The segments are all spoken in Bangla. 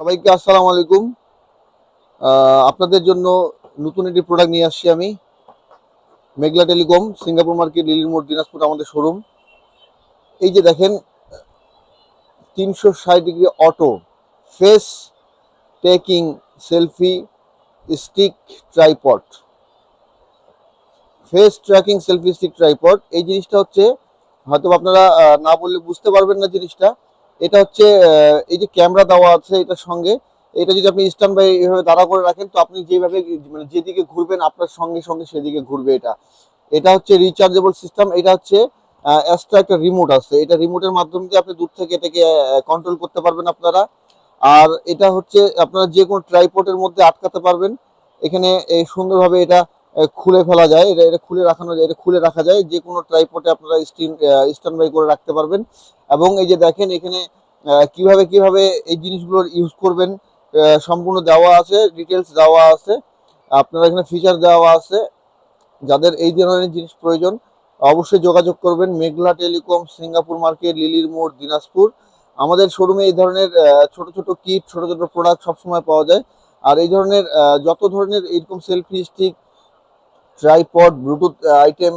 সবাইকে আসসালামু আলাইকুম। আপনাদের জন্য নতুন একটি প্রোডাক্ট নিয়ে আসছি আমি। মেঘলা টেলিকম, সিঙ্গাপুর মার্কেট, লিলির মোড়, দিনাজপুর আমাদের শোরুম। এই যে দেখেন, 360 degree auto face taking selfie stick tripod. Face tracking selfie stick tripod, এই জিনিসটা হচ্ছে হয়তো আপনারা না বললে বুঝতে পারবেন না জিনিসটা। এটা হচ্ছে এই যে ক্যামেরা দেওয়া আছে এটার সঙ্গে, এটা যদি আপনি স্ট্যান্ড বাই এভাবে দাঁড়া করে রাখেন, তো আপনি যেভাবে মানে যেদিকে ঘুরবেন আপনার সঙ্গে সঙ্গে সেদিকে ঘুরবে। এটা এটা হচ্ছে রিচার্জেবল সিস্টেম। এটা হচ্ছে এক্সট্রা একটা রিমোট আছে, এটা রিমোটের মাধ্যমে দিয়ে আপনি দূর থেকে এটাকে কন্ট্রোল করতে পারবেন আপনারা। আর এটা হচ্ছে আপনারা যে কোনো ট্রাইপডের মধ্যে আটকাতে পারবেন। এখানে এই সুন্দরভাবে এটা খুলে ফেলা যায়, এটা এটা খুলে রাখানো যায়, এটা খুলে রাখা যায়, যে কোনো ট্রাইপডে আপনারা স্ট্যান্ড বাই করে রাখতে পারবেন। এবং এই যে দেখেন এখানে কিভাবে কিভাবে এই জিনিসগুলো ইউজ করবেন সম্পূর্ণ দেওয়া আছে, ডিটেলস দেওয়া আছে, আপনারা এখানে ফিচার দেওয়া আছে। যাদের এই ধরনের জিনিস প্রয়োজন অবশ্যই যোগাযোগ করবেন। মেঘলা টেলিকম, সিঙ্গাপুর মার্কেট, লিলির মোড়, দিনাজপুর। আমাদের শোরুমে এই ধরনের ছোট ছোট কিট, ছোট ছোট প্রোডাক্ট সবসময় পাওয়া যায়। আর এই ধরনের যত ধরনের এরকম selfie stick, tripod, Bluetooth item,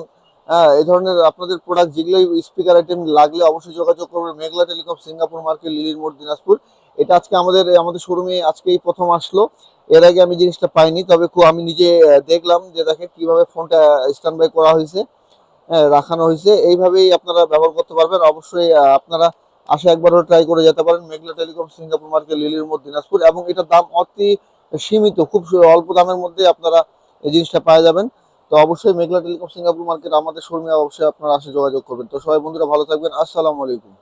হ্যাঁ, এই ধরনের আপনাদের প্রোডাক্ট যেগুলো স্পিকার আইটেম লাগলে অবশ্যই যোগাযোগ করবেন। মেঘলা টেলিকম, সিঙ্গাপুর মার্কেট, লিলির মোড়, দিনাজপুর। এটা আজকে আমাদের শোরুমে আজকেই প্রথম আসলো। এর আগে আমি জিনিসটা পাইনি, তবে আমি নিজে দেখলাম যে দেখেন কিভাবে ফোনটা স্ট্যান্ড বাই করা হয়েছে, হ্যাঁ, রাখানো হয়েছে। এইভাবেই আপনারা ব্যবহার করতে পারবেন। অবশ্যই আপনারা আসে একবারও ট্রাই করে যেতে পারেন। মেঘলা টেলিকম, সিঙ্গাপুর মার্কেট, লিলির মোড়, দিনাজপুর। এবং এটার দাম অতি সীমিত, খুব অল্প দামের মধ্যে আপনারা এই জিনিসটা পাওয়া যাবেন। তো অবশ্যই মেঘলা টেলিকম, সিঙ্গাপুর মার্কেট আমাদের শোরুমে অবশ্যই আপনারা আসে যোগাযোগ করবেন। তো সবাই বন্ধুরা ভালো থাকবেন। আসসালামু আলাইকুম।